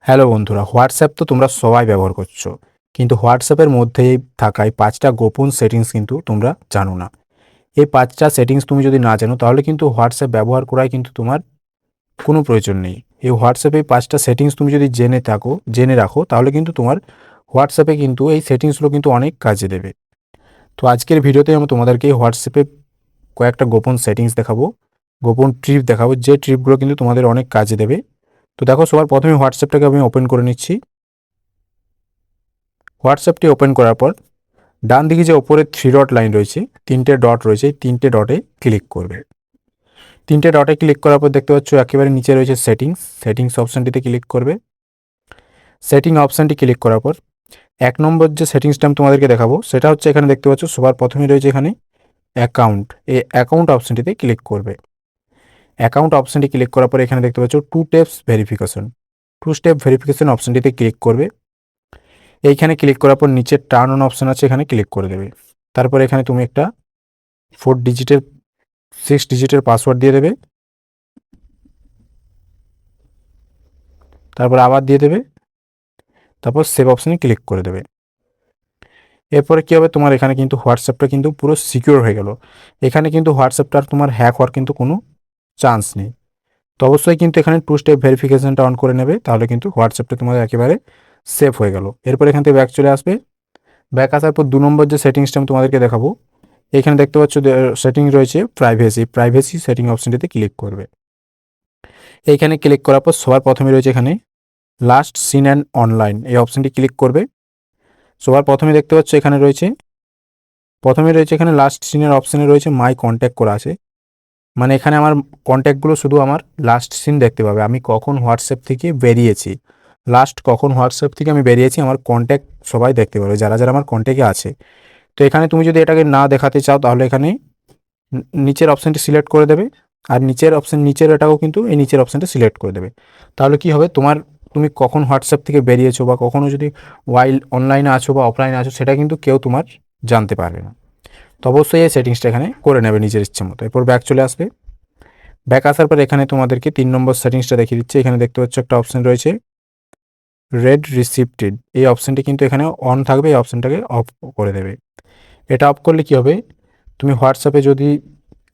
Hello বন্ধুরা, WhatsApp তো তোমরা সবাই ব্যবহার করছো। কিন্তু হোয়াটসঅ্যাপের মধ্যেই থাকা এই ৫টা গোপন সেটিংস কিন্তু তোমরা জানো না। এই ৫টা সেটিংস তুমি যদি না জানো তাহলে কিন্তু হোয়াটসঅ্যাপ ব্যবহার করাই কিন্তু তোমার কোনো প্রয়োজন নেই। এই হোয়াটসঅ্যাপে এই ৫টা সেটিংস তুমি যদি জেনে রাখো তাহলে কিন্তু তোমার হোয়াটসঅ্যাপে কিন্তু এই সেটিংসগুলো কিন্তু অনেক কাজে দেবে। তো আজকের ভিডিওতে আমি তোমাদেরকে এই হোয়াটসঅ্যাপে কয়েকটা গোপন সেটিংস দেখাবো, গোপন ট্রিপ দেখাবো যে ট্রিপগুলো কিন্তু তোমাদের অনেক কাজে দেবে। তো দেখো সবার প্রথমে হোয়াটসঅ্যাপটাকে আমি ওপেন করে নিচ্ছি। হোয়াটসঅ্যাপটি ওপেন করার পর ডান দিকে যে ওপরে 3 ডট লাইন রয়েছে, 3টে ডট রয়েছে, এই 3টে ডটে ক্লিক করবে। 3টে ডটে ক্লিক করার পর দেখতে পাচ্ছ একেবারে নিচে রয়েছে সেটিংস অপশানটিতে ক্লিক করবে। সেটিং অপশানটি ক্লিক করার পর ১ নম্বর যে সেটিংসটা আমি তোমাদেরকে দেখাবো সেটা হচ্ছে এখানে দেখতে পাচ্ছ সবার প্রথমেই রয়েছে এখানে অ্যাকাউন্ট। এই অ্যাকাউন্ট অপশানটিতে ক্লিক করবে। অ্যাকাউন্ট অপশানটি ক্লিক করার পর এখানে দেখতে পাচ্ছ 2 স্টেপ ভেরিফিকেশন অপশানটিতে ক্লিক করবে। এইখানে ক্লিক করার পর নিচে টার্ন অন অপশান আছে, এখানে ক্লিক করে দেবে। তারপর এখানে তুমি একটা 6 ডিজিটের পাসওয়ার্ড দিয়ে দেবে। তারপর আবার দিয়ে দেবে। তারপর সেভ অপশানে ক্লিক করে দেবে। এরপরে কী হবে, তোমার এখানে কিন্তু হোয়াটসঅ্যাপটা কিন্তু পুরো সিকিউর হয়ে গেল। এখানে কিন্তু হোয়াটসঅ্যাপটা আর তোমার হ্যাক হওয়ার কিন্তু কোনো চান্স নেই। তো অবশ্যই কিন্তু এখানে 2 স্টেপ ভেরিফিকেশনটা অন করে নেবে, তাহলে কিন্তু হোয়াটসঅ্যাপটা তোমাদের একেবারে সেফ হয়ে গেল। এরপর এখান থেকে ব্যাক চলে আসবে। ব্যাক আসার পর 2 নম্বর যে সেটিংসটা আমি তোমাদেরকে দেখাবো, এখানে দেখতে পাচ্ছ সেটিং রয়েছে প্রাইভেসি সেটিং অপশনটিতে ক্লিক করবে। এইখানে ক্লিক করার পর সবার প্রথমে রয়েছে এখানে লাস্ট সিন অ্যান্ড অনলাইন, এই অপশনটি ক্লিক করবে। সবার প্রথমে দেখতে পাচ্ছ এখানে রয়েছে এখানে লাস্ট সিনের অপশানে রয়েছে মাই কন্ট্যাক্ট করা আছে। মানে এখানে আমার কন্ট্যাক্টগুলো শুধু আমার লাস্ট সিন দেখতে পাবে, আমি কখন হোয়াটসঅ্যাপ থেকে বেরিয়েছি, আমি বেরিয়েছি আমার কন্ট্যাক্ট সবাই দেখতে পাবে, যারা আমার কন্ট্যাক্টে আছে। তো এখানে তুমি যদি এটাকে না দেখাতে চাও তাহলে এখানে নিচের অপশানটি সিলেক্ট করে দেবে। আর নিচের এটাও কিন্তু এই নিচের অপশানটা সিলেক্ট করে দেবে। তাহলে কি হবে, তুমি কখন হোয়াটসঅ্যাপ থেকে বেরিয়েছো বা কখনো যদি অনলাইনে আছো বা অফলাইনে আছো সেটা কিন্তু কেউ তোমার জানতে পারবে না। তো অবশ্যই এই সেটিংসটা এখানে করে নেবে নিজের ইচ্ছে মতো। এরপর ব্যাক চলে আসবে। ব্যাক আসার পর এখানে তোমাদেরকে 3 নম্বর সেটিংসটা দেখিয়ে দিচ্ছে। এখানে দেখতে পাচ্ছ একটা অপশান রয়েছে রেড রিসিপ্টেড, এই অপশানটি কিন্তু এখানে অন থাকবে, এই অপশানটাকে অফ করে দেবে। এটা অফ করলে কি হবে, তুমি হোয়াটসঅ্যাপে যদি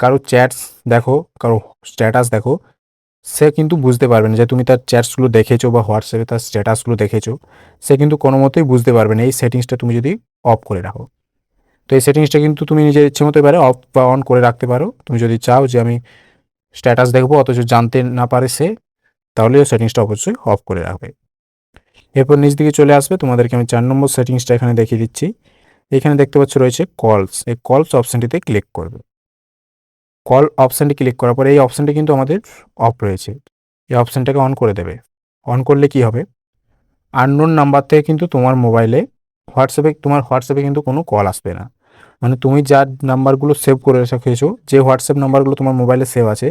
কারো চ্যাটস দেখো, কারো স্ট্যাটাস দেখো, সে কিন্তু বুঝতে পারবে না যে তুমি তার চ্যাটসগুলো দেখেছো বা হোয়াটসঅ্যাপে তার স্ট্যাটাসগুলো দেখেছো। সে কিন্তু কোনো মতেই বুঝতে পারবে না এই সেটিংসটা তুমি যদি অফ করে রাখো। তো এই সেটিংসটা কিন্তু তুমি নিজের ইচ্ছে মতো এবারে অফ বা অন করে রাখতে পারো। তুমি যদি চাও যে আমি স্ট্যাটাস দেখবো অথচ জানতে না পারে সে, তাহলে এই সেটিংসটা অবশ্যই অফ করে রাখবে। এরপর নিচ দিকে চলে আসবে, তোমাদেরকে আমি 4 নম্বর সেটিংসটা এখানে দেখিয়ে দিচ্ছি। এখানে দেখতে পাচ্ছ রয়েছে কলস, এই কলস অপশানটিতে ক্লিক করবে। কল অপশানটি ক্লিক করার পরে এই অপশানটি কিন্তু আমাদের অফ রয়েছে, এই অপশানটাকে অন করে দেবে। অন করলে কি হবে, আননোন নাম্বার থেকে কিন্তু তোমার হোয়াটসঅ্যাপে কিন্তু কোনো কল আসবে না। মানে তুমি যার নাম্বারগুলো সেভ করে রেখেছো, যে হোয়াটসঅ্যাপ নাম্বারগুলো তোমার মোবাইলে সেভ আছে,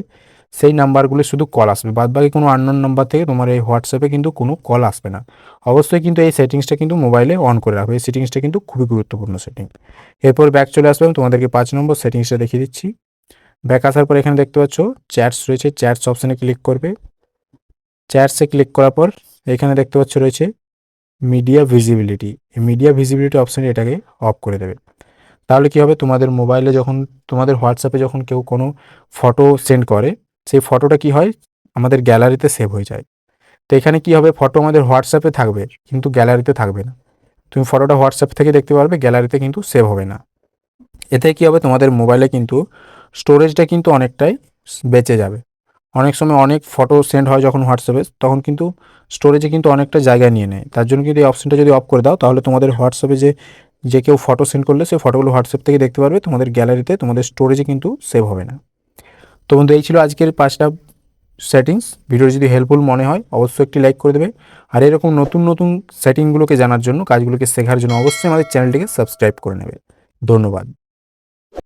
সেই নাম্বারগুলো শুধু কল আসবে, বাদবাকি কোনো আননোন নাম্বার থেকে তোমার এই হোয়াটসঅ্যাপে কিন্তু কোনো কল আসবে না। অবশ্যই কিন্তু এই সেটিংসটা কিন্তু মোবাইলে অন করে রাখবে, এই সেটিংসটা কিন্তু খুবই গুরুত্বপূর্ণ সেটিং। এরপর ব্যাক চলে আসবে, আমি তোমাদেরকে 5 নম্বর সেটিংসটা দেখিয়ে দিচ্ছি। ব্যাক আসার পর এখানে দেখতে পাচ্ছ চ্যাটস রয়েছে, চ্যাটস অপশানে ক্লিক করবে। চ্যাটসে ক্লিক করার পর এখানে দেখতে পাচ্ছ রয়েছে মিডিয়া ভিজিবিলিটি, এই মিডিয়া ভিজিবিলিটি অপশানে এটাকে অফ করে দেবে। তাহলে কি হবে, তোমাদের মোবাইলে যখন তোমাদের হোয়াটসঅ্যাপে যখন কেউ কোনো ফটো সেন্ড করে, সেই ফটোটা কি হয় আমাদের গ্যালারিতে সেভ হয়ে যায়। তো এখানে কি হবে, ফটো আমাদের হোয়াটসঅ্যাপে থাকবে কিন্তু গ্যালারিতে থাকবে না। তুমি ফটোটা হোয়াটসঅ্যাপ থেকে দেখতে পারবে, গ্যালারিতে কিন্তু সেভ হবে না। এতে কি হবে, তোমাদের মোবাইলে কিন্তু স্টোরেজটা কিন্তু অনেকটাই বেঁচে যাবে। অনেক সময় অনেক ফটো সেন্ড হয় যখন হোয়াটসঅ্যাপে, তখন কিন্তু স্টোরেজে কিন্তু অনেকটা জায়গা নিয়ে নেয়। তার জন্য কিন্তু এই অপশানটা যদি অফ করে দাও তাহলে তোমাদের হোয়াটসঅ্যাপে যে কেউ ফটো সেন্ড করলে সেই ফটোগুলো হোয়াটসঅ্যাপ থেকে দেখতে পারবে, তোমাদের গ্যালারিতে তোমাদের স্টোরেজে কিন্তু সেভ হবে না। তো বন্ধু, এই ছিল আজকের 5টা সেটিংস। ভিডিও যদি হেল্পফুল মনে হয় অবশ্যই একটি লাইক করে দেবে। আর এরকম নতুন নতুন সেটিংগুলোকে জানার জন্য, কাজগুলোকে শেখার জন্য অবশ্যই আমাদের চ্যানেলটিকে সাবস্ক্রাইব করে নেবে। ধন্যবাদ।